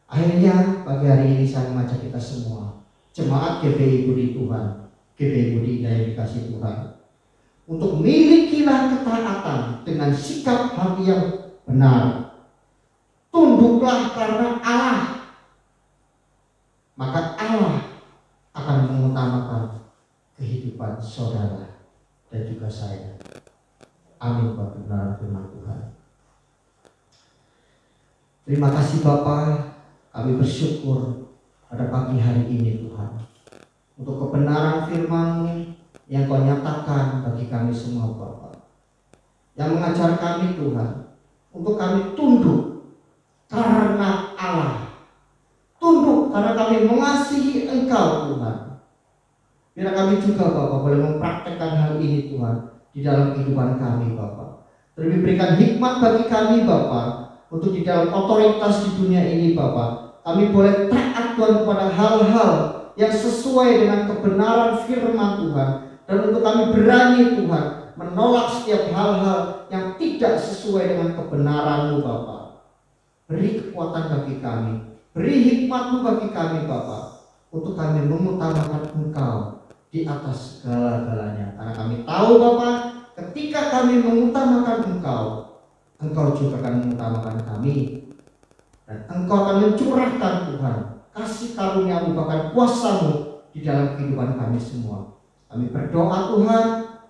Akhirnya pagi hari ini saya mengajak kita semua, jemaat GBI Budi Tuhan, GBI Budi Indah yang dikasih Tuhan, untuk milikilah ketaatan dengan sikap hati yang benar. Tunduklah karena Allah, maka Allah akan mengutamakan kehidupan saudara dan juga saya. Amin buat kebenaran firman Tuhan. Terima kasih Bapa, kami bersyukur pada pagi hari ini Tuhan, untuk kebenaran firman-Mu yang Kau nyatakan bagi kami semua Bapa, yang mengajar kami Tuhan, untuk kami tunduk karena Allah, tunduk karena kami mengasihi Engkau Tuhan. Biar kami juga Bapa boleh mempraktekkan hal ini Tuhan di dalam kehidupan kami Bapa. Terlebih berikan hikmat bagi kami Bapa, untuk di dalam otoritas di dunia ini Bapa, kami boleh taat Tuhan kepada hal-hal yang sesuai dengan kebenaran firman Tuhan, dan untuk kami berani Tuhan menolak setiap hal-hal yang tidak sesuai dengan kebenaran-Mu Bapa. Beri kekuatan bagi kami, beri hikmat-Mu bagi kami Bapa, untuk kami mengutamakan Engkau di atas segala-galanya. Karena kami tahu Bapa, ketika kami mengutamakan Engkau, Engkau juga akan mengutamakan kami, dan Engkau akan mencurahkan Tuhan kasih karunia-Mu bahkan kuasa-Mu di dalam kehidupan kami semua. Kami berdoa Tuhan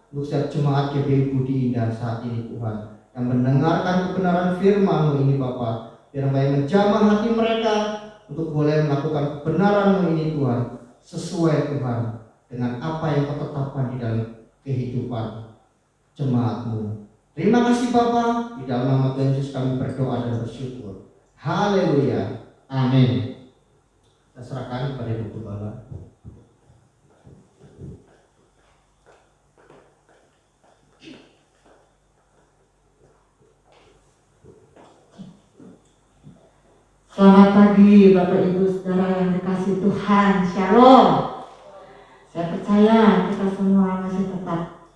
untuk setiap jemaat GBI Budi Indah saat ini Tuhan, yang mendengarkan kebenaran firman-Mu ini Bapa, biar Engkau menjamah hati mereka untuk boleh melakukan kebenaran-Mu ini Tuhan, sesuai Tuhan dengan apa yang Kau tetapkan di dalam kehidupan jemaat-Mu. Terima kasih Bapa, di dalam nama Tuhan Yesus kami berdoa dan bersyukur. Haleluya, amin. Kita serahkan kepada Ibu Gembala. Selamat pagi Bapak Ibu Saudara yang dikasihi Tuhan. Shalom. Saya percaya kita semua masih tetap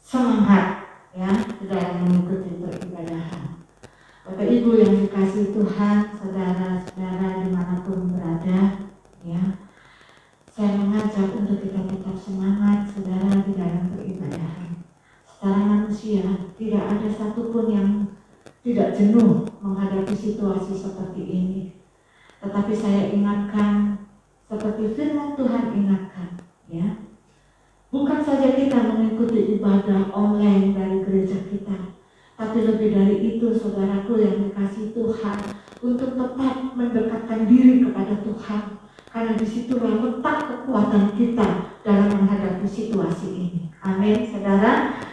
semangat ya di dalam mengikuti peribadahan. Bapak Ibu yang dikasihi Tuhan, saudara-saudara dimanapun berada, ya, saya mengajak untuk kita tetap semangat, saudara, di dalam peribadahan. Secara manusia tidak ada satupun yang tidak jenuh menghadapi situasi seperti ini. Tetapi saya ingatkan, seperti firman Tuhan ingatkan, ya, bukan saja kita mengikuti ibadah online dari gereja kita, tapi lebih dari itu saudaraku yang dikasihi Tuhan, untuk tetap mendekatkan diri kepada Tuhan, karena disitulah letak kekuatan kita dalam menghadapi situasi ini. Amin, saudara.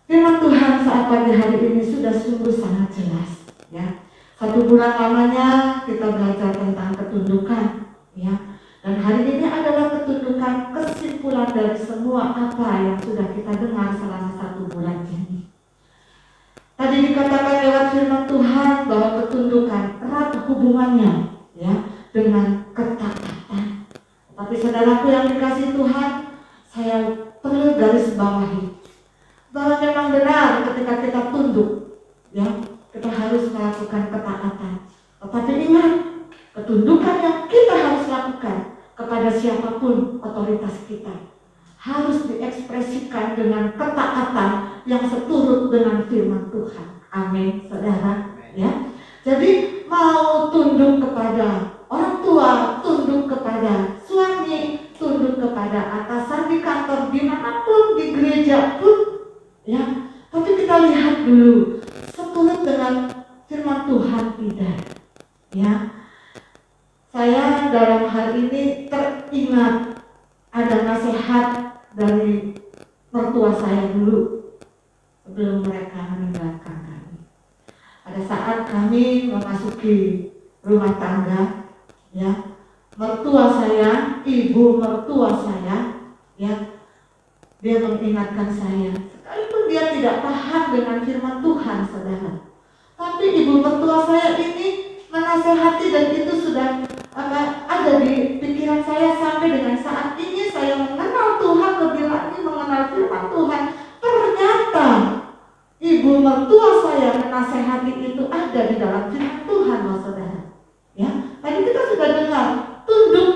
Firman Tuhan saat pagi hari ini sudah sungguh sangat jelas, ya. 1 bulan lamanya kita belajar tentang ketundukan, ya. Dan hari ini adalah ketundukan, kesimpulan dari semua apa yang sudah kita dengar selama 1 bulan ini. Tadi dikatakan lewat firman Tuhan bahwa ketundukan erat hubungannya, ya, dengan ketaatan. Tapi saudaraku yang dikasihi Tuhan, saya perlu garis bawahi bahwa memang benar ketika kita tunduk, ya, kita harus melakukan ketaatan. Tetapi ingat, ketundukan yang kita harus lakukan kepada siapapun otoritas kita harus diekspresikan dengan ketaatan yang seturut dengan firman Tuhan. Amin, saudara. Ya, jadi mau tunduk kepada orang tua, tunduk kepada suami, tunduk kepada atasan di kantor, dimanapun, di gereja pun, ya. Tapi kita lihat dulu seturut dengan firman Tuhan tidak, ya. Saya dalam hal ini teringat ada nasihat dari mertua saya dulu sebelum mereka meninggalkan kami. Pada saat kami memasuki rumah tangga, ya, mertua saya, ibu mertua saya, ya, dia mengingatkan saya, sekalipun dia tidak paham dengan firman Tuhan, saudara, tapi ibu mertua saya ini menasehati dan itu sudah ada di pikiran saya sampai dengan saat ini saya mengenal Tuhan lebih lagi, mengenal firman Tuhan. Ternyata ibu mertua saya menasehati itu ada di dalam firman Tuhan, saudara. Ya, tadi kita sudah dengar, tunduk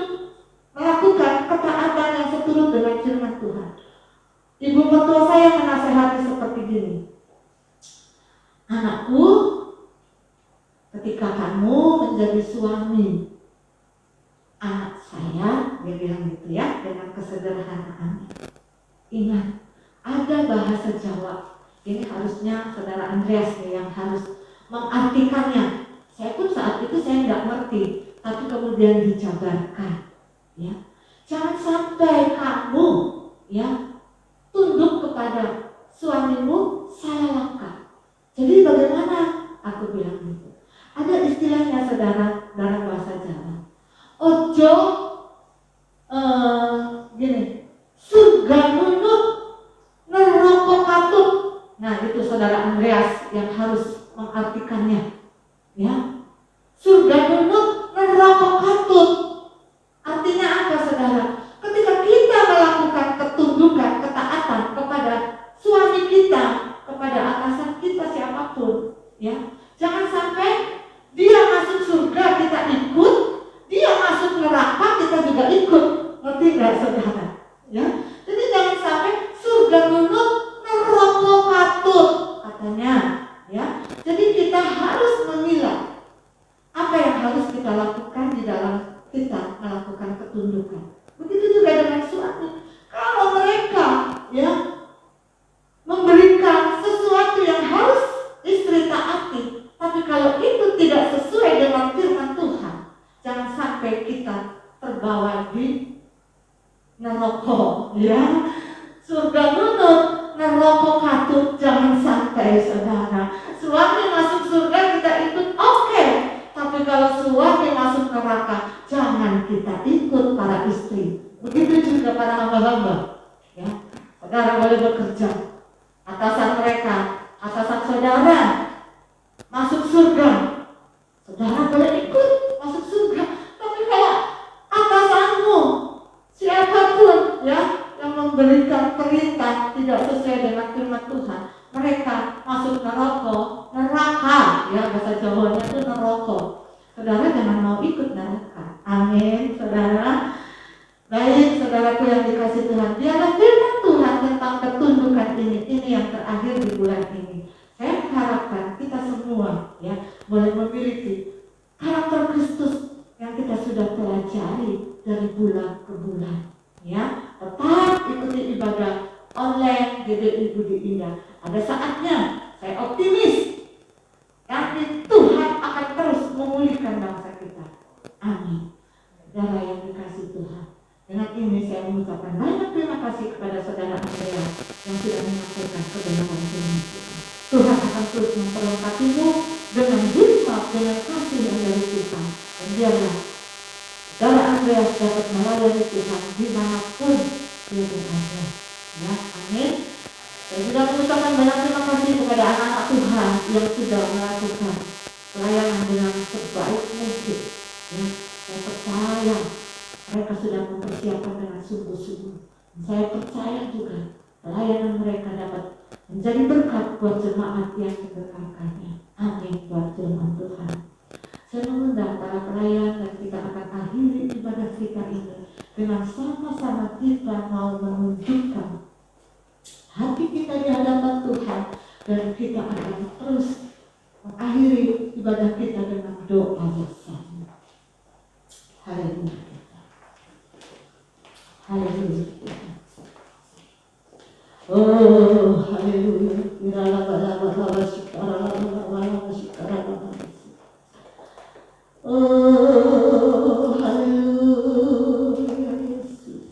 melakukan ketaatan yang seturut dengan firman Tuhan. Ibu mertua saya menasehati seperti gini, anakku, ketika kamu menjadi suami anak saya, dia bilang gitu ya, dengan kesederhanaan. Ingat, ada bahasa Jawa. Ini harusnya saudara Andreas yang harus mengartikannya. Saya pun saat itu saya nggak ngerti, tapi kemudian dijabarkan. Ya, jangan sampai kamu, ya, tunduk kepada suamimu salah langkah. Jadi bagaimana? Aku bilang gitu. Ada istilahnya saudara dalam bahasa Jawa. Ojo gini, surga nunuk neraka katut. Nah, itu saudara Andreas yang harus mengartikannya. Ya, surga nunuk neraka katut. Artinya apa, saudara? Ketika kita melakukan ketundukan, ketaatan kepada suami kita, kepada atasan kita siapapun, ya, jangan sampai dia masuk surga kita ikut, dia masuk neraka kita juga ikut. Ngerti nggak, saudara? Ya, jadi jangan sampai surga nunuk neraka katut katanya, ya. Jadi kita harus memilah apa yang harus kita lakukan di dalam kita melakukan ketundukan. Begitu juga dengan suami. Kalau mereka, ya, memberikan sesuatu yang harus istri taati, tapi kalau itu tidak sesuai dengan firman Tuhan, jangan sampai kita terbawa di neraka, ya. Surga nunut neraka katut, jangan sampai, saudara. Suami masuk surga kita ikut, oke. Tapi kalau suami masuk neraka, jangan kita ikut para istri. Begitu juga para hamba-hamba, ya. Saudara boleh bekerja, atasan mereka, atasan saudara masuk surga, saudara boleh ikut masuk surga. Tapi kalau atasanmu, siapapun, ya, yang memberikan perintah tidak sesuai dengan firman Tuhan, mereka masuk neraka, ya, bahasa Jawanya itu neraka. Saudara jangan mau ikut neraka. Amin, saudara. Baik, saudaraku yang dikasih Tuhan, biarlah firman Tuhan tentang ketundukan ini yang terakhir di bulan ini. Saya mengharapkan kita semua, ya, boleh memiliki karakter Kristus yang kita sudah pelajari dari bulan ke bulan, ya. Tetap ikuti ibadah online GBI Budi Indah. Ada saatnya saya optimis nanti Tuhan akan terus memulihkan bangsa kita. Amin. Saudara yang dikasih Tuhan, dengan ini saya mengucapkan banyak terima kasih kepada saudara Andrea yang sudah menyampaikan kebenaran firman Tuhan. Tuhan akan terus memperlengkapimu dengan hikmat, dengan kasih yang dari Tuhan. Dan biarlah saudara Andrea dapat melayani Tuhan dimanapun dia berada. Ya, amin. Saya juga mengucapkan banyak terima kasih kepada anak-anak Tuhan yang sudah melakukan pelayanan dengan sebaik mungkin. Ya, saya percaya mereka sudah mempersiapkan dengan sungguh-sungguh. Saya percaya juga pelayanan mereka dapat menjadi berkat buat jemaat yang diberkatinya. Amin, buat firman Tuhan. Saya mengundang para pelayan dan kita akan akhiri ibadah kita ini dengan sama-sama kita mau menunjukkan hati kita di hadapan Tuhan, dan kita akan terus mengakhiri ibadah kita dengan doa bersama. Haleluya. Haleluya. Oh, haleluya. Oh, haleluya Yesus.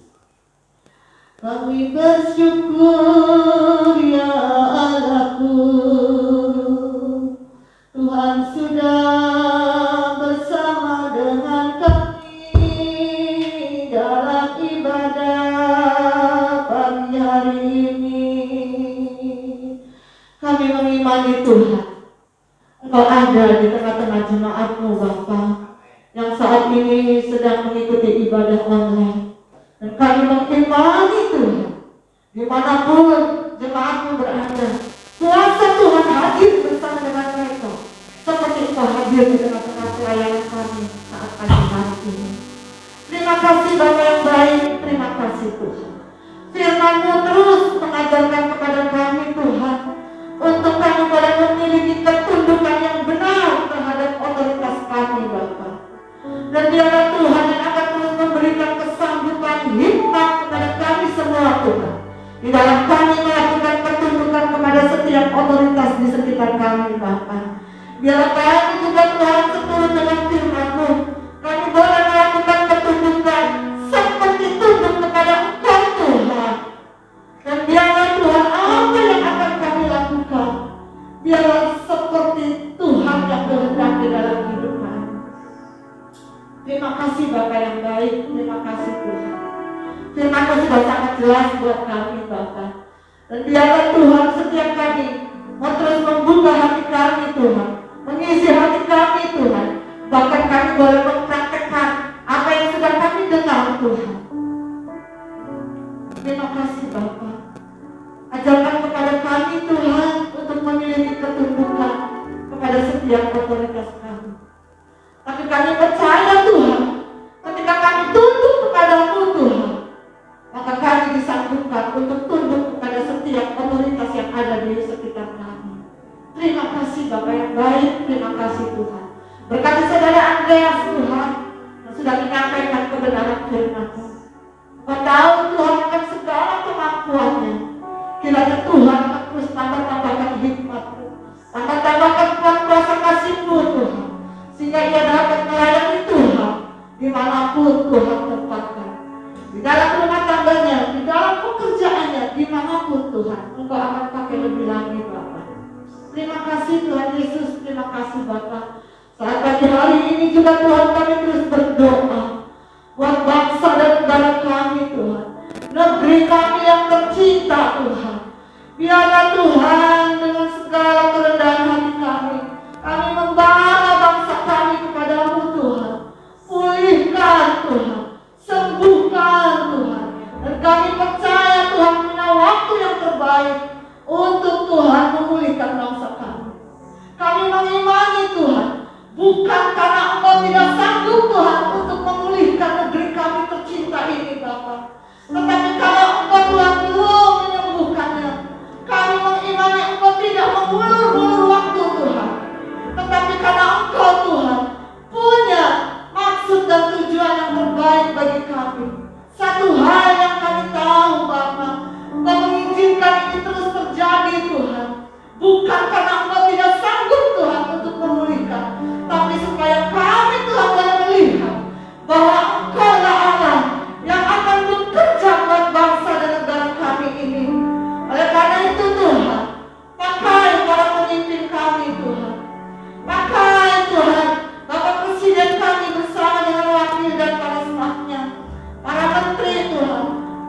ini sedang mengikuti ibadah online. Dan kami mengimani Tuhan, dimanapun jemaatmu berada, kuasa Tuhan hadir bersama dengan mereka, seperti Engkau hadir di tengah-tengah pelayanan kami saat pagi hari ini. Terima kasih Bapa yang baik, terima kasih Tuhan. Firman-Mu terus mengajarkan kepada kami Tuhan, untuk kami boleh memiliki ketundukan yang benar terhadap otoritas kami Bapa. Dan biarlah Tuhan yang akan terus memberikan kesanggupan hikmat kepada kami semua Tuhan, di dalam kami melakukan ketundukan kepada setiap otoritas di sekitar kami Bapa. Biarlah kami juga Tuhan seturut dengan firman-Mu, kami boleh melakukan ketundukan seperti tunduk kepada Engkau Tuhan. Dan biarlah Tuhan apa yang akan kami lakukan, biarlah seperti Tuhan yang kehendaki dalam hidup kami. Terima kasih Bapa yang baik, terima kasih Tuhan. Firman-Mu sudah sangat jelas buat kami Bapa. Dan biarlah Tuhan setiap kami mau terus membuka hati kami Tuhan, mengisi hati kami Tuhan. Bahkan kami boleh mempraktekkan apa yang sudah kami dengar Tuhan. Terima kasih Bapa. Ajarkan kepada kami Tuhan untuk memiliki ketundukan kepada setiap otoritas kami. Tapi kami percaya Tuhan, ketika kami tunduk kepada-Mu Tuhan, maka kami disanggupkan untuk tunduk kepada setiap otoritas yang ada di sekitar kami. Terima kasih Bapa yang baik, terima kasih Tuhan. Berkati saudara Andreas Tuhan, yang sudah menyampaikan kebenaran firman-Mu. Kau tahu Tuhan akan segala kemampuannya. Kiranya Tuhan akan terus tambah-tambahkan hikmat-Mu, tambah-tambahkan kuasa kasih-Mu Tuhan, sehingga ia dapat melayani Tuhan dimanapun Tuhan tempatkan. Di dalam rumah tangganya, di dalam pekerjaannya, dimanapun Tuhan, Engkau akan pakai lebih lagi Bapa. Terima kasih Tuhan Yesus, terima kasih Bapa. Saat pagi hari ini juga Tuhan kami terus berdoa buat bangsa dan negara kami Tuhan, negeri kami yang tercinta Tuhan. Biarlah Tuhan dengan segala kerendahan hati kami membawa bangsa kami kepada-Mu Tuhan. Pulihkan Tuhan, sembuhkan Tuhan. Dan kami percaya Tuhan punya waktu yang terbaik untuk Tuhan memulihkan bangsa kami. Kami mengimani Tuhan, bukan karena Engkau tidak sanggup Tuhan untuk memulihkan negeri kami tercinta ini Bapa, tetapi karena Engkau Tuhan belum menyembuhkannya. Kami mengimani Engkau tidak mengulur-ulur waktu Tuhan, tetapi karena Engkau Tuhan punya maksud dan tujuan yang terbaik bagi kami. Satu hal yang kami tahu Bapa, Engkau mengizinkan ini terus terjadi Tuhan, bukan karena Engkau tidak sanggup Tuhan untuk memulihkan, tapi supaya kami Tuhan boleh melihat bahwa Engkau lah Allah yang akan bekerja buat bangsa dan negara kami ini. Oleh karena itu Tuhan, pakai para pemimpin kami Tuhan, pakai Tuhan Bapak Presiden kami bersama dengan wakil dan para stafnya, para menteri Tuhan,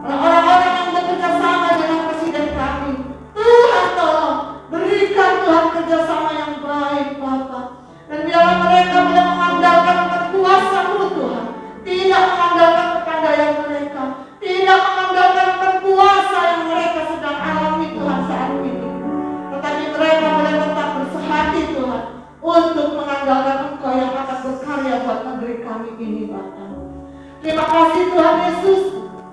orang-orang yang bekerja sama dengan Presiden kami. Tuhan tolong berikan Tuhan kerjasama yang baik Bapak. Dan biarlah mereka boleh mengandalkan kuasa-Mu Tuhan, tidak mengandalkan kepandaian mereka, tidak mengandalkan kuasa yang mereka sedang alami Tuhan saat ini, tetapi mereka boleh tetap bersehati Tuhan untuk mengandalkan Engkau yang akan berkarya buat negeri kami ini Bapa. Terima kasih Tuhan Yesus,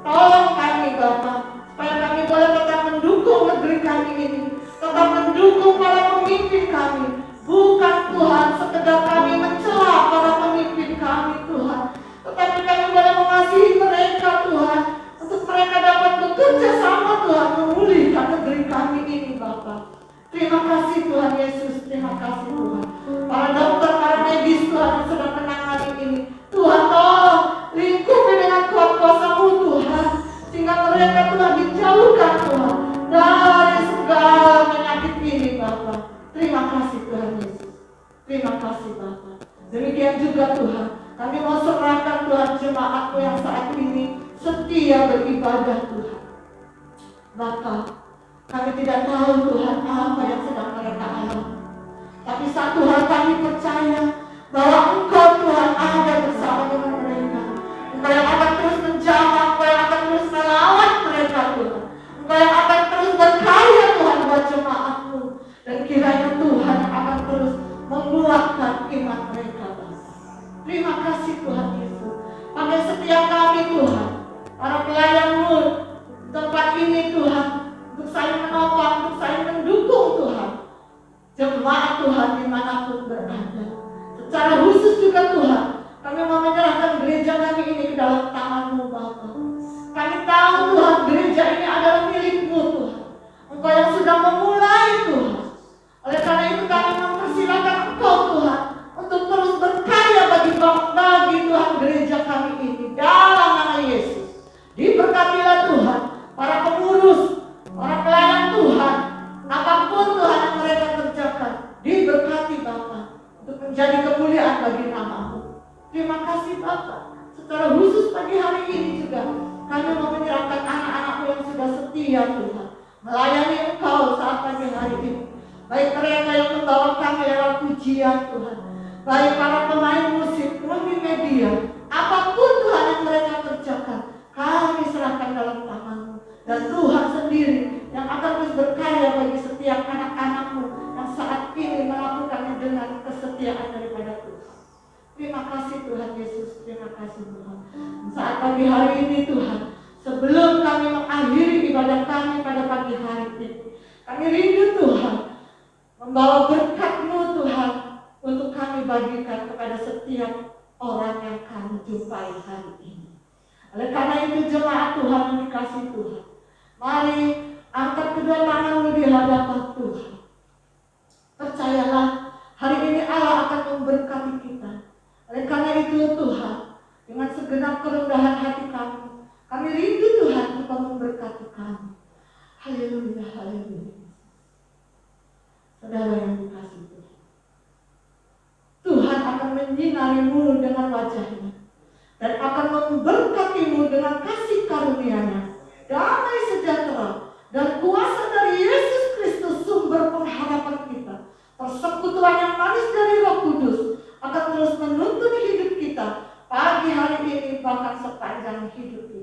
tolong kami Bapa, supaya kami boleh tetap mendukung negeri kami ini, tetap mendukung para pemimpin kami. Bukan Tuhan sekedar kami mencela para pemimpin kami Tuhan, tetapi kami boleh mengasihi mereka Tuhan, untuk mereka dapat bekerja sama Tuhan memulihkan negeri kami ini Bapa. Terima kasih Tuhan Yesus, terima kasih Tuhan. Para dokter, para medis Tuhan yang sedang menangani ini, Tuhan tolong lingkupi dengan kuasa-Mu Tuhan, sehingga mereka telah dijauhkan Tuhan dari segala penyakit ini Bapa. Terima kasih Tuhan Yesus, terima kasih Bapa. Demikian juga Tuhan, kami mau serahkan Tuhan jemaat-Mu yang saat ini setia beribadah Tuhan. Bapa, kami tidak tahu Tuhan apa yang sedang mereka alami, tapi satu hal kami percaya, bahwa Engkau Tuhan ada bersama dengan mereka. Engkau yang akan terus menjaga, Engkau yang akan terus melawat mereka Tuhan. Engkau yang akan terus berkarya Tuhan buat jemaat-Mu. Dan kiranya Tuhan yang akan terus menguatkan iman mereka Bapa. Terima kasih Tuhan Yesus. Pakai setiap kami Tuhan, para pelayan-Mu tempat ini Tuhan, untuk saling menopang, untuk saling mendukung Tuhan. Jemaat Tuhan dimanapun berada. Secara khusus juga Tuhan, kami mau menyerahkan gereja kami ini ke dalam tangan-Mu Bapa. Kami tahu Tuhan, gereja ini adalah milik-Mu Tuhan. Engkau yang sudah memulai Tuhan. Oleh karena itu kami mempersilakan Engkau Tuhan untuk terus berkarya bagi Tuhan gereja kami ini dalam nama Yesus. Diberkatilah Tuhan para pengurus, para pelayan Tuhan, apapun Tuhan yang mereka kerjakan, diberkati Bapa untuk menjadi kemuliaan bagi nama-Mu. Terima kasih Bapa. Secara khusus pagi hari ini juga kami mau menyerahkan anak-anak-Mu yang sudah setia Tuhan melayani Engkau saat pagi hari ini. Baik mereka yang membawakan lewat pujian Tuhan, baik para pemain musik, multimedia, apapun Tuhan yang mereka kerjakan, kami serahkan dalam tangan-Mu. Dan Tuhan sendiri yang akan terus berkarya bagi setiap anak-anak-Mu yang saat ini melakukannya dengan kesetiaan daripada Tuhan. Terima kasih Tuhan Yesus, terima kasih Tuhan. Saat pagi hari ini Tuhan, sebelum kami mengakhiri ibadah kami pada pagi hari ini, kami rindu Tuhan membawa berkat-Mu Tuhan untuk kami bagikan kepada setiap orang yang kami jumpai hari ini. Oleh karena itu jemaat Tuhan yang dikasihi Tuhan, mari angkat kedua tangan-Mu di hadapan Tuhan. Percayalah, hari ini Allah akan memberkati kita. Oleh karena itu Tuhan, dengan segenap kerendahan hati kami rindu Tuhan untuk memberkati kami. Haleluya, haleluya. Saudara yang dikasihi Tuhan, Tuhan akan menyinari-Mu dengan wajah-Nya dan akan memberkati-Mu dengan kasih karunia-Nya, damai sejahtera dan kuasa dari Yesus Kristus sumber pengharapan kita. Persekutuan yang manis dari Roh Kudus akan terus menuntun hidup kita pagi hari ini bahkan sepanjang hidup kita.